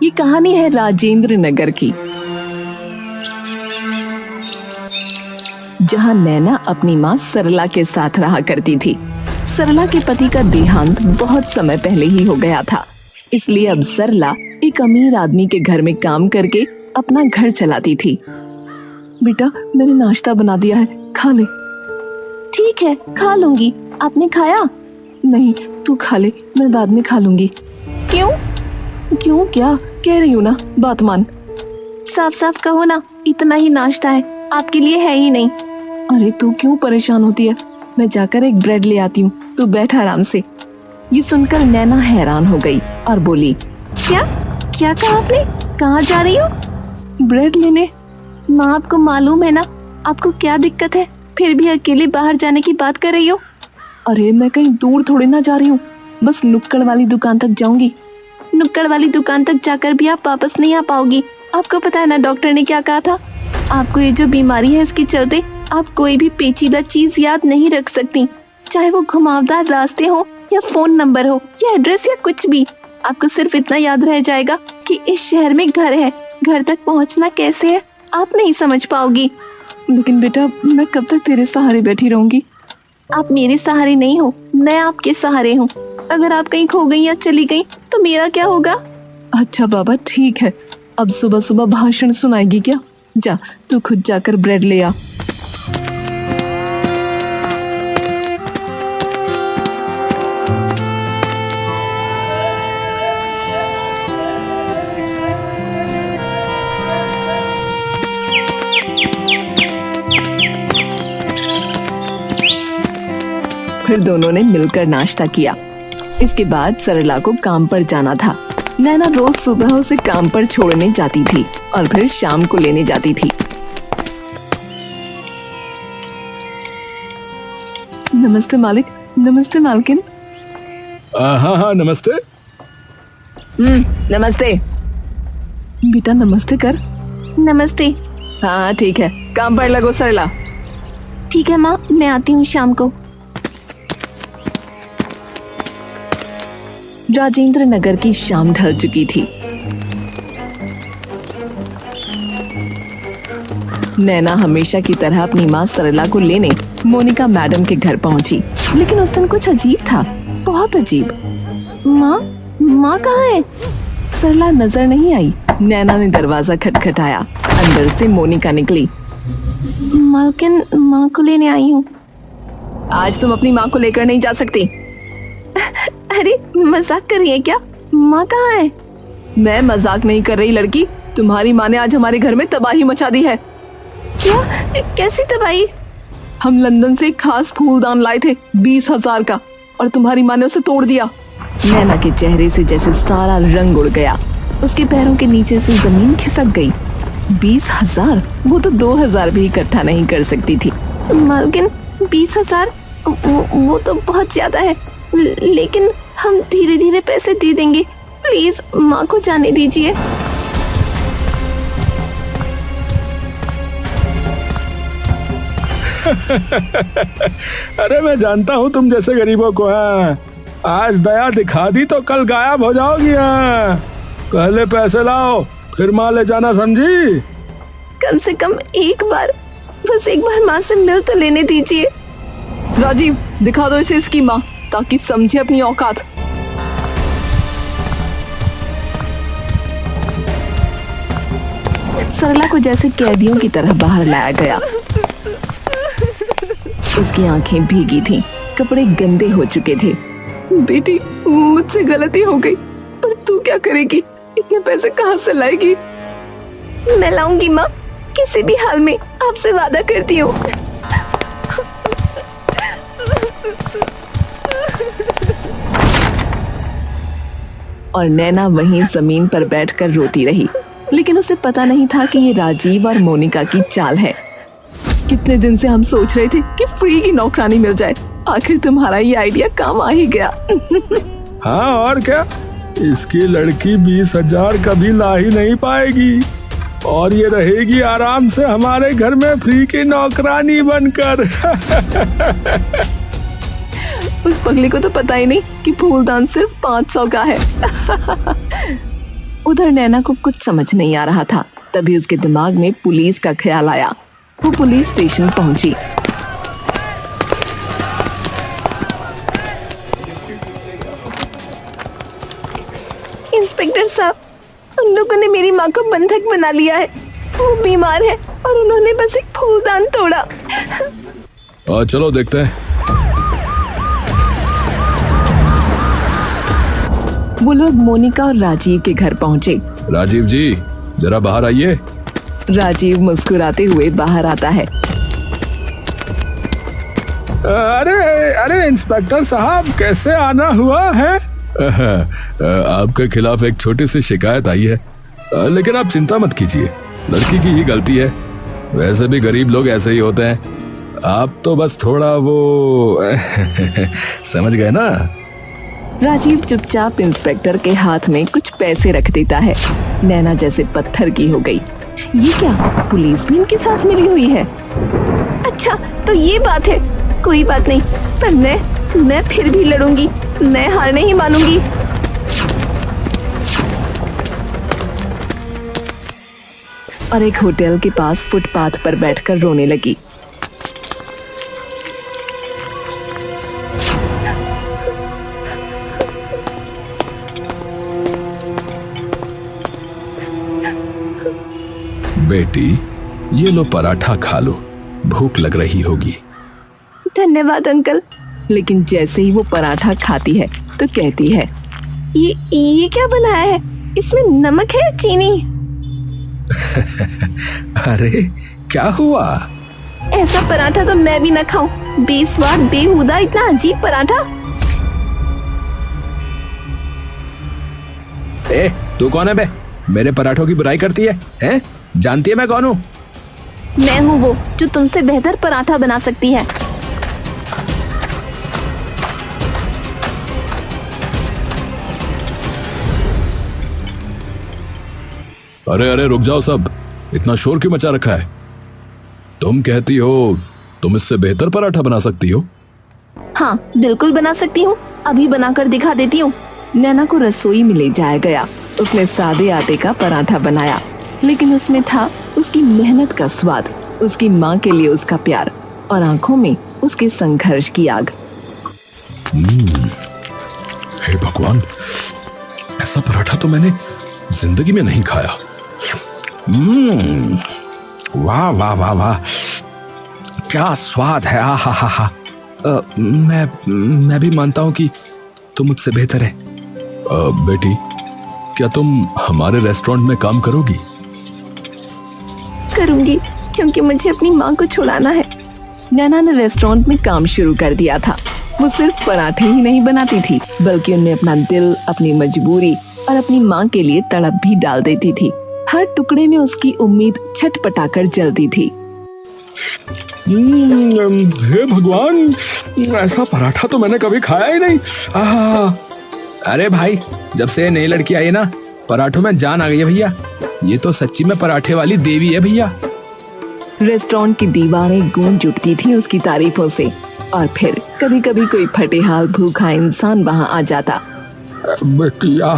ये कहानी है राजेंद्र नगर की, जहाँ नैना अपनी माँ सरला के साथ रहा करती थी। सरला के पति का देहांत बहुत समय पहले ही हो गया था, इसलिए अब सरला एक अमीर आदमी के घर में काम करके अपना घर चलाती थी। बेटा, मैंने नाश्ता बना दिया है, खा ले। ठीक है, खा लूंगी। आपने खाया? नहीं, तू खा ले, मैं बाद में खा लूंगी। क्यों? क्यों क्या? कह रही हूँ ना, बात मान। साफ साफ कहो ना, इतना ही नाश्ता है, आपके लिए है ही नहीं। अरे तू क्यों परेशान होती है, मैं जाकर एक ब्रेड ले आती हूँ, तू बैठ आराम से। ये सुनकर नैना हैरान हो गई और बोली, क्या क्या कहा आपने? कहाँ जा रही हो? ब्रेड लेने। माँ, आपको मालूम है ना आपको क्या दिक्कत है, फिर भी अकेले बाहर जाने की बात कर रही हो। अरे मैं कहीं दूर थोड़ी ना जा रही हूँ, बस नुक्कड़ वाली दुकान तक जाऊंगी। नुक्कड़ वाली दुकान तक जाकर भी आप वापस नहीं आ पाओगी। आपको पता है ना डॉक्टर ने क्या कहा था? आपको ये जो बीमारी है इसके चलते आप कोई भी पेचीदा चीज याद नहीं रख सकती, चाहे वो घुमावदार रास्ते हो या फोन नंबर हो या एड्रेस या कुछ भी। आपको सिर्फ इतना याद रह जाएगा कि इस शहर में घर है, घर तक पहुंचना कैसे है आप नहीं समझ पाओगी। लेकिन बेटा, मैं कब तक तेरे सहारे बैठी रहूंगी? आप मेरे सहारे नहीं हो, मैं आपके सहारे हूँ। अगर आप कहीं खो गई या चली गई तो मेरा क्या होगा? अच्छा बाबा, ठीक है। अब सुबह सुबह भाषण सुनाएगी क्या? जा, तू खुद जाकर ब्रेड ले आ। फिर दोनों ने मिलकर नाश्ता किया। इसके बाद सरला को काम पर जाना था। नैना रोज सुबह उसे काम पर छोड़ने जाती थी और फिर शाम को लेने जाती थी। नमस्ते मालिक। नमस्ते मालकिन। हाँ, नमस्ते। नमस्ते। बेटा नमस्ते कर। नमस्ते। हाँ ठीक है, काम पर लगो सरला। ठीक है माँ, मैं आती हूँ शाम को। राजेंद्र नगर की शाम ढल चुकी थी। नैना हमेशा की तरह अपनी माँ सरला को लेने मोनिका मैडम के घर पहुंची, लेकिन उस दिन कुछ अजीब था, बहुत अजीब। माँ कहाँ है? सरला नजर नहीं आई। नैना ने दरवाजा खटखटाया। अंदर से मोनिका निकली। मालकिन, माँ को लेने आई हूँ। आज तुम अपनी माँ को लेकर नहीं जा सकती। अरे मजाक कर रही है क्या? माँ कहाँ है? मैं मजाक नहीं कर रही लड़की, तुम्हारी माँ ने आज हमारे घर में तबाही मचा दी है। क्या? कैसी तबाही? हम लंदन से एक खास फूलदान लाए थे 20,000 का, और तुम्हारी माँ ने उसे तोड़ दिया। नैना के चेहरे से जैसे सारा रंग उड़ गया। उसके पैरों के नीचे से जमीन खिसक गई। 20,000? वो तो 2,000 भी इकट्ठा नहीं कर सकती थी। मालकिन 20,000? वो तो बहुत ज्यादा है, लेकिन हम धीरे धीरे पैसे दे देंगे। प्लीज माँ को जाने दीजिए। अरे मैं जानता हूँ तुम जैसे गरीबों को। आज दया दिखा दी तो कल गायब हो जाओगी। पहले पैसे लाओ, फिर माँ ले जाना, समझी? कम से कम एक बार, बस एक बार माँ से मिल तो लेने दीजिए। राजीव, दिखा दो इसे इसकी माँ, ताकि समझे अपनी औकात। सरला को जैसे कैदियों की तरह बाहर लाया गया। उसकी आंखें भीगी थीं, कपड़े गंदे हो चुके थे। बेटी, मुझसे गलती हो गई, पर तू क्या करेगी? इतने पैसे कहाँ से लाएगी? मैं लाऊंगी माँ, किसी भी हाल में, आपसे वादा करती हूँ। और नैना वहीं जमीन पर बैठकर रोती रही, लेकिन उसे पता नहीं था कि ये राजीव और मोनिका की चाल है। कितने दिन से हम सोच रहे थे कि फ्री की नौकरानी मिल जाए, आखिर तुम्हारा ये आइडिया काम आ ही गया। हाँ और क्या, इसकी लड़की 20,000 कभी ला ही नहीं पाएगी, और ये रहेगी आराम से हमारे घर में फ्री की नौकरानी बनकर। उस पगली को तो पता ही नहीं कि फूलदान सिर्फ 500 का है। उधर नैना को कुछ समझ नहीं आ रहा था। तभी उसके दिमाग में पुलिस का ख्याल आया। वो पुलिस स्टेशन पहुंची। इंस्पेक्टर साहब, उन लोगों ने मेरी माँ को बंधक बना लिया है। वो बीमार है और उन्होंने बस एक फूलदान तोड़ा। चलो देखते हैं। वो लोग मोनिका और राजीव के घर पहुंचे। राजीव जी, जरा बाहर आइए। राजीव मुस्कुराते हुए बाहर आता है। अरे अरे इंस्पेक्टर साहब, कैसे आना हुआ है? आपके खिलाफ एक छोटी सी शिकायत आई है, लेकिन आप चिंता मत कीजिए, लड़की की ही गलती है। वैसे भी गरीब लोग ऐसे ही होते हैं, आप तो बस थोड़ा वो समझ गए ना। राजीव चुपचाप इंस्पेक्टर के हाथ में कुछ पैसे रख देता है। नैना जैसे पत्थर की हो गई। ये क्या, पुलिस भी इनके साथ मिली हुई है? अच्छा, तो ये बात है। कोई बात नहीं, पर मैं फिर भी लड़ूंगी। मैं हार नहीं मानूंगी। और एक होटल के पास फुटपाथ पर बैठकर रोने लगी। बेटी, ये लो पराठा खा लो, भूख लग रही होगी। धन्यवाद अंकल। लेकिन जैसे ही वो पराठा खाती है तो कहती है, ये क्या बनाया है? इसमें नमक है या चीनी? अरे क्या हुआ? ऐसा पराठा तो मैं भी ना खाऊं। बेस्वाद, बेहुदा, इतना अजीब पराठा। तू कौन है बे? मेरे पराठों की बुराई करती है, हैं? जानती है मैं कौन हूँ? मैं हूँ वो जो तुमसे बेहतर पराठा बना सकती है। अरे अरे रुक जाओ सब, इतना शोर क्यों मचा रखा है? तुम कहती हो तुम इससे बेहतर पराठा बना सकती हो? हाँ, बिल्कुल बना सकती हूँ। अभी बनाकर दिखा देती हूँ। नैना को रसोई में ले जाया गया। उसने सादे आटे का पराठा बनाया, लेकिन उसमें था उसकी मेहनत का स्वाद, उसकी माँ के लिए उसका प्यार और आंखों में उसके संघर्ष की आग। हे भगवान, ऐसा पराठा तो मैंने जिंदगी में नहीं खाया। वाह वाह वाह वाह, क्या स्वाद है। हा हा हा। मैं भी मानता हूँ कि तुम मुझसे बेहतर है। बेटी, क्या तुम हमारे रेस्टोरेंट में काम करोगी? करूंगी, क्योंकि मुझे अपनी माँ को छुड़ाना है। नैना ने रेस्टोरेंट में काम शुरू कर दिया था। वो सिर्फ पराठे ही नहीं बनाती थी, बल्कि उनमें अपना दिल, अपनी मजबूरी और अपनी माँ के लिए तड़प भी डाल देती थी। हर टुकड़े में उसकी उम्मीद छटपटाकर जलती थी। हे भगवान, ऐसा पराठा तो मैंने कभी खाया ही नहीं। अरे भाई, जब से नई लड़की आई ना, पराठों में जान आ गई है भैया। ये तो सच्ची में पराठे वाली देवी है भैया। रेस्टोरेंट की दीवारें गूंज उठती थी उसकी तारीफों से। और फिर कभी कभी कोई फटेहाल भूखा इंसान वहां आ जाता। बेटिया,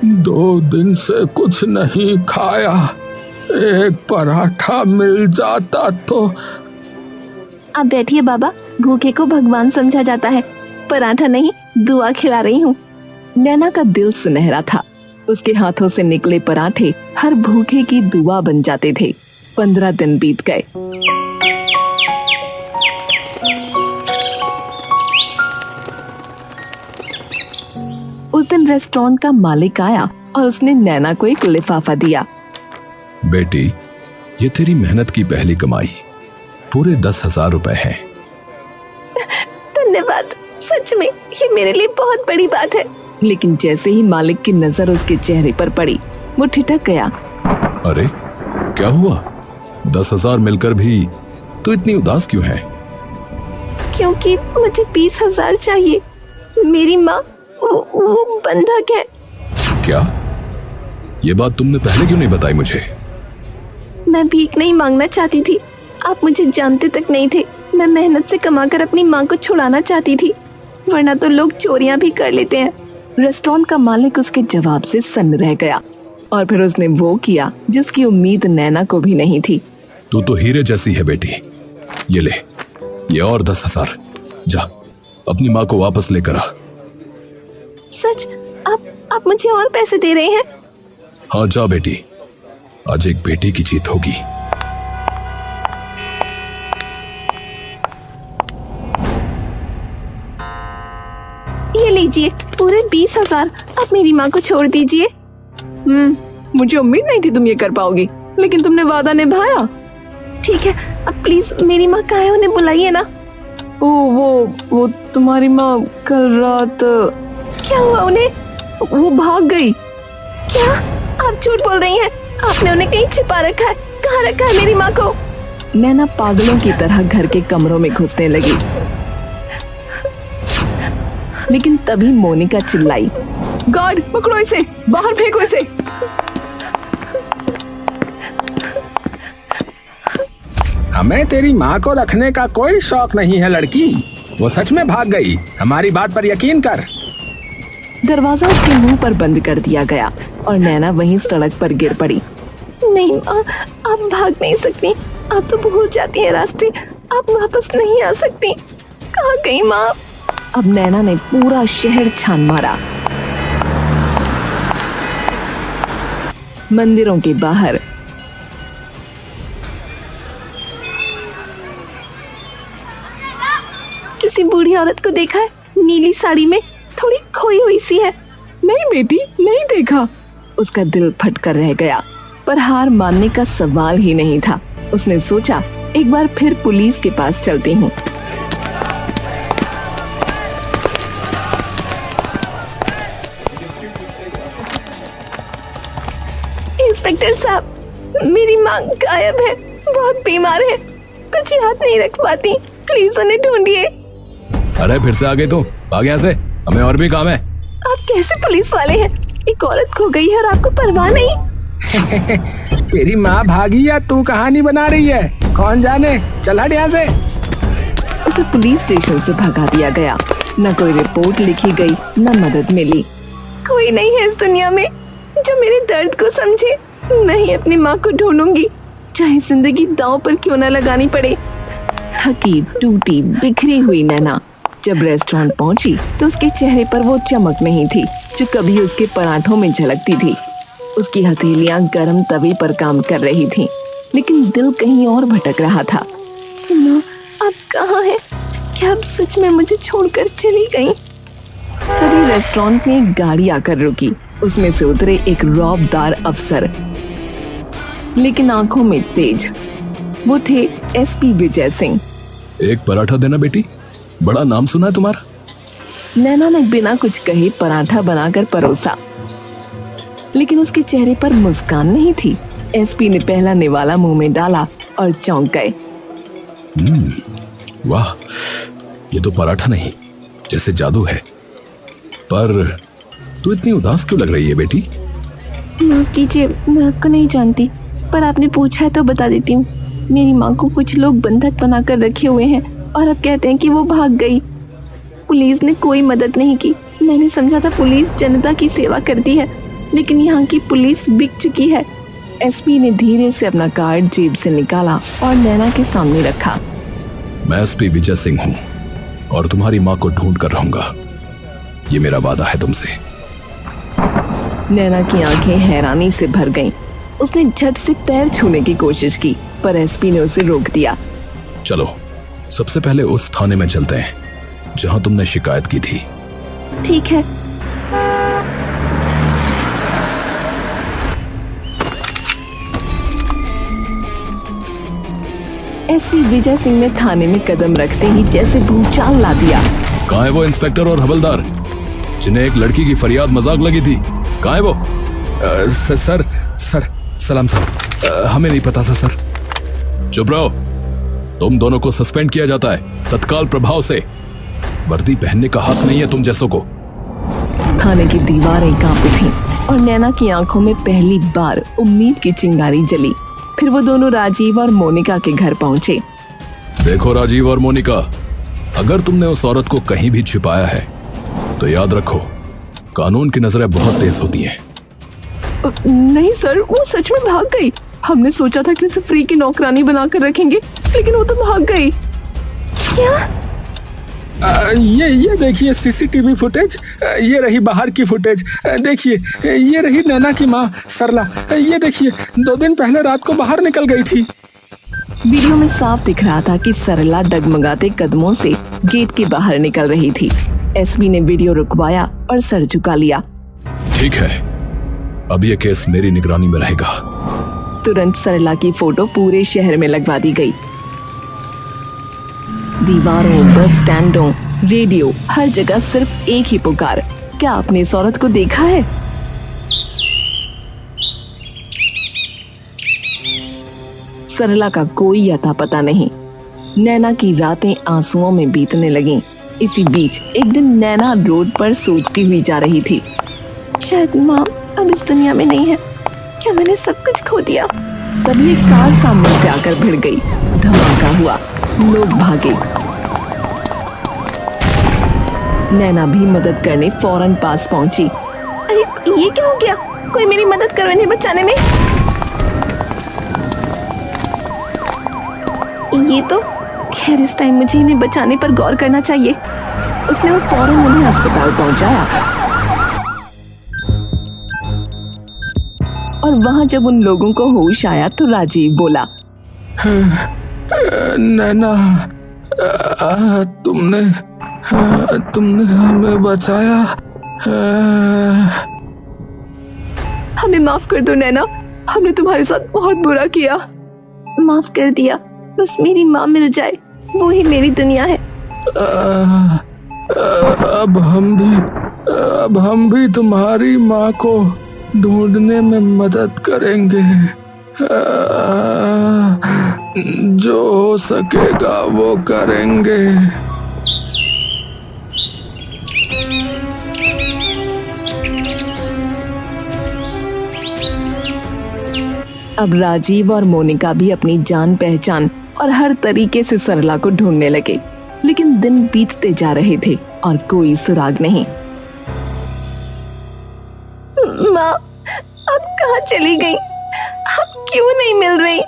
2 दिन से कुछ नहीं खाया, एक पराठा मिल जाता तो। आप बैठिए बाबा, भूखे को भगवान समझा जाता है। पराठा नहीं, दुआ खिला रही हूँ। नैना का दिल सुनहरा था। उसके हाथों से निकले पराठे हर भूखे की दुआ बन जाते थे। 15 दिन बीत गए। उस दिन रेस्टोरेंट का मालिक आया और उसने नैना को एक लिफाफा दिया। बेटी, ये तेरी मेहनत की पहली कमाई, पूरे 10,000 रुपए हैं। धन्यवाद, सच में ये मेरे लिए बहुत बड़ी बात है। लेकिन जैसे ही मालिक की नजर उसके चेहरे पर पड़ी, वो ठिठक गया। अरे क्या हुआ? 10,000 मिलकर भी तू इतनी उदास क्यों है? क्योंकि मुझे 20,000 चाहिए। मेरी माँ वो बंधक है। क्या? ये बात तुमने पहले क्यों नहीं बताई मुझे? मैं भीख नहीं मांगना चाहती थी। आप मुझे जानते तक नहीं थे। मैं मेहनत से कमाकर अपनी माँ को छुड़ाना चाहती थी, वरना तो लोग चोरियां भी कर लेते हैं। रेस्टोरेंट का मालिक उसके जवाब से सन्न रह गया। और फिर उसने वो किया जिसकी उम्मीद नैना को भी नहीं थी। तू तो हीरे जैसी है बेटी। ये ले, ये और 10,000। जा अपनी माँ को वापस लेकर आ। सच? आप मुझे और पैसे दे रहे हैं? हाँ जा बेटी, आज एक बेटी की जीत होगी। ये लीजिए पूरे 20,000। अब मेरी माँ को छोड़ दीजिए। मुझे उम्मीद नहीं थी तुम ये कर पाओगी, लेकिन तुमने वादा निभाया। ठीक है, अब प्लीज मेरी माँ कहाँ है, उन्हें बुलाइए ना। वो तुम्हारी माँ कल रात। क्या हुआ उन्हें? वो भाग गई। क्या? आप झूठ बोल रही हैं। आपने उन्हें कहीं छिपा रखा है। कहाँ रखा है मेरी माँ को? नैना पागलों की तरह घर के कमरों में घुसने लगी, लेकिन तभी मोनिका चिल्लाई, गार्ड पकड़ो इसे, बाहर फेंको इसे। हमें तेरी माँ को रखने का कोई शौक नहीं है लड़की। वो सच में भाग गई। हमारी बात पर यकीन कर। दरवाजा उसके मुंह पर बंद कर दिया गया और नैना वहीं सड़क पर गिर पड़ी। नहीं माँ, आप भाग नहीं सकती। आप तो भूल जाती हैं रास्ते। आप वापस नहीं आ सकती। कहाँ गई माँ? अब नैना ने पूरा शहर छान मारा। मंदिरों के बाहर, किसी बूढ़ी औरत को देखा है, नीली साड़ी में, थोड़ी खोई हुई सी है। नहीं बेटी, नहीं देखा। उसका दिल फटकर रह गया, पर हार मानने का सवाल ही नहीं था। उसने सोचा, एक बार फिर पुलिस के पास चलती हूँ। इंस्पेक्टर साहब, मेरी माँ गायब है, बहुत बीमार है, कुछ याद नहीं रख पाती, प्लीज उन्हें ढूंढिए। अरे फिर से आ गई तू? भाग यहाँ से, हमें और भी काम है। आप कैसे पुलिस वाले हैं? एक औरत खो गई है और आपको परवाह नहीं? तेरी माँ भागी या तू कहानी बना रही है, कौन जाने। चल हट यहाँ से। उसे पुलिस स्टेशन से भगा दिया गया। न कोई रिपोर्ट लिखी गई, न मदद मिली। कोई नहीं है इस दुनिया में जो मेरे दर्द को समझे। मैं ही अपनी माँ को ढूंढूंगी, चाहे जिंदगी दांव पर क्यों न लगानी पड़े। थकी टूटी बिखरी हुई नैना जब रेस्टोरेंट पहुंची तो उसके चेहरे पर वो चमक नहीं थी जो कभी उसके पराठों में झलकती थी। उसकी हथेलियां गर्म तवे पर काम कर रही थीं, लेकिन दिल कहीं और भटक रहा था। माँ, आप कहाँ हैं? क्या आप सच में मुझे छोड़कर चली गईं? तभी रेस्टोरेंट में एक गाड़ी आकर रुकी। उसमें से उतरे एक रौबदार अफसर, लेकिन आंखों में तेज। वो थे एसपी विजय सिंह। एक पराठा देना बेटी, बड़ा नाम सुना है तुम्हारा। नैना ने बिना कुछ कहे पराठा बनाकर परोसा, लेकिन उसके चेहरे पर मुस्कान नहीं थी। एसपी ने पहला निवाला मुंह में डाला और चौंक गए। वाह, ये तो पराठा नहीं, जैसे जादू है। पर तू इतनी उदास क्यों लग रही है बेटी? माफ कीजिए, मैं आपको नहीं जानती, पर आपने पूछा है तो बता देती हूँ। मेरी माँ को कुछ लोग बंधक बनाकर रखे हुए हैं और अब कहते हैं कि वो भाग गई। पुलिस ने कोई मदद नहीं की। मैंने समझा था पुलिस जनता की सेवा करती है, लेकिन यहाँ की पुलिस बिक चुकी है। एसपी ने धीरे से अपना कार्ड जेब से निकाला और नैना के सामने रखा। मैं एसपी विजय सिंह हूँ और तुम्हारी माँ को ढूंढ कर रहूंगा, ये मेरा वादा है तुमसे। नैना की आंखें हैरानी से भर गईं। उसने झट से पैर छूने की कोशिश की, पर एसपी ने उसे रोक दिया। चलो, सबसे पहले उस थाने में चलते हैं जहां तुमने शिकायत की थी। ठीक है। एसपी विजय सिंह ने थाने में कदम रखते ही जैसे भूचाल ला दिया। कहाँ है वो इंस्पेक्टर और हवलदार जिन्हें एक लड़की की फरियाद मजाक लगी थी? कहाँ है वो? सर सलाम साहब, हमें नहीं पता था सर। चुप रहो, तुम दोनों को सस्पेंड किया जाता है तत्काल प्रभाव से। वर्दी पहनने का हक नहीं है तुम जैसों को। थाने की दीवारें कांपी थीं और नैना की आंखों में पहली बार उम्मीद की चिंगारी जली। फिर वो दोनों राजीव और मोनिका के घर पहुंचे। देखो राजीव और मोनिका, अगर तुमने उस औरत को कहीं भी छिपाया है तो याद रखो, कानून की नजरें बहुत तेज होती हैं। नहीं सर, वो सच में भाग गई। हमने सोचा था कि उसे फ्री की नौकरानी बनाकर रखेंगे, लेकिन वो तो भाग गई। क्या? ये देखिए सीसीटीवी फुटेज। ये रही बाहर की फुटेज। देखिए, ये रही नैना की माँ सरला। ये देखिए, 2 दिन पहले रात को बाहर निकल गई थी। वीडियो में साफ दिख रहा था कि सरला डगमगाते कदमों से गेट के बाहर निकल रही थी। एसपी ने वीडियो रुकवाया और सर झुका लिया। ठीक है, अब ये केस मेरी निगरानी में रहेगा। तुरंत सरला की फोटो पूरे शहर में लगवा दी गई। दीवारों, बस स्टैंडों, रेडियो, हर जगह सिर्फ एक ही पुकार, क्या आपने इस औरत को देखा है? सरला का कोई अता पता नहीं। नैना की रातें आंसुओं में बीतने लगीं। इसी बीच एक दिन नैना रोड पर सोचती हुई जा रही थी। शायद माँ अब इस दुनिया में नहीं है। क्या मैंने सब कुछ खो दिया? तभी एक कार सामने से आकर भिड़ गई। धमाका हुआ, लोग भागे। नैना भी मदद करने फौरन पास पहुंची। अरे ये क्या हो गया? कोई मेरी मदद करो इन्हें बचाने में। ये तो खैर, इस टाइम मुझे इन्हें बचाने पर गौर करना चाहिए। उसने वो फौरन उन्हें अस्पताल पहुंचाया। और वहां जब उन लोगों को होश आया तो राजीव बोला, नैना, तुमने हमें बचाया। हमें माफ कर दो नैना, हमने तुम्हारे साथ बहुत बुरा किया। माफ कर दिया, बस मेरी माँ मिल जाए, वो ही मेरी दुनिया है। अब हम भी तुम्हारी माँ को ढूंढने में मदद करेंगे। जो हो सकेगा वो करेंगे। अब राजीव और मोनिका भी अपनी जान पहचान और हर तरीके से सरला को ढूंढने लगे, लेकिन दिन बीतते जा रहे थे और कोई सुराग नहीं। माँ अब कहाँ चली गई? अब क्यों नहीं मिल रही?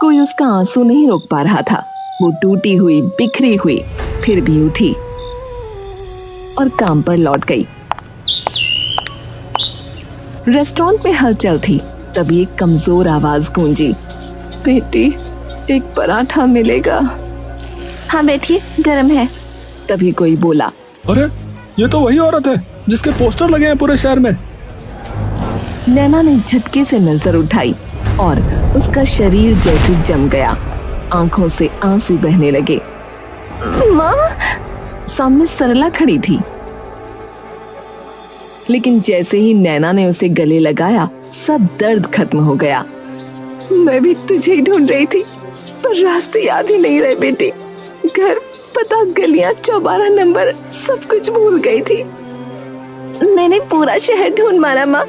कोई उसका आंसू नहीं रोक पा रहा था। वो टूटी हुई, बिखरी हुई, फिर भी उठी और काम पर लौट गई। रेस्टोरेंट में हलचल थी। तभी एक कमजोर आवाज गूंजी, बेटी एक पराठा मिलेगा? हाँ बैठिए, गरम है। तभी कोई बोला, अरे ये तो वही औरत है जिसके पोस्टर लगे हैं पूरे शहर में। नैना ने झटके से नजर उठाई और उसका शरीर जैसे जम गया। आंखों से आंसू बहने लगे। माँ! सामने सरला खड़ी थी, लेकिन जैसे ही नैना ने उसे गले लगाया सब दर्द खत्म हो गया। मैं भी तुझे ही ढूंढ रही थी, पर रास्ते याद ही नहीं रहे बेटी। घर, पता, गलियां, 14 नंबर, सब कुछ भूल गई थी। मैंने पूरा शहर ढूंढ मारा माँ,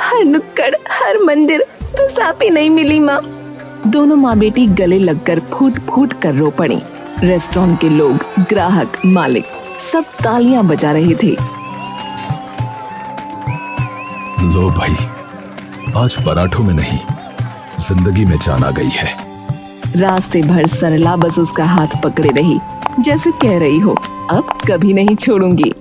हर नुक्कड़, हर मंदिर, बस आप ही नहीं मिली माँ। दोनों माँ बेटी गले लगकर फूट फूट कर रो पड़ी। रेस्टोरेंट के लोग, ग्राहक, मालिक सब तालियां बजा रहे थे। लो भाई, आज पराठों में नहीं, जिंदगी में जान आ गई है। रास्ते भर सरला बस उसका हाथ पकड़े रही, जैसे कह रही हो अब कभी नहीं छोड़ूंगी।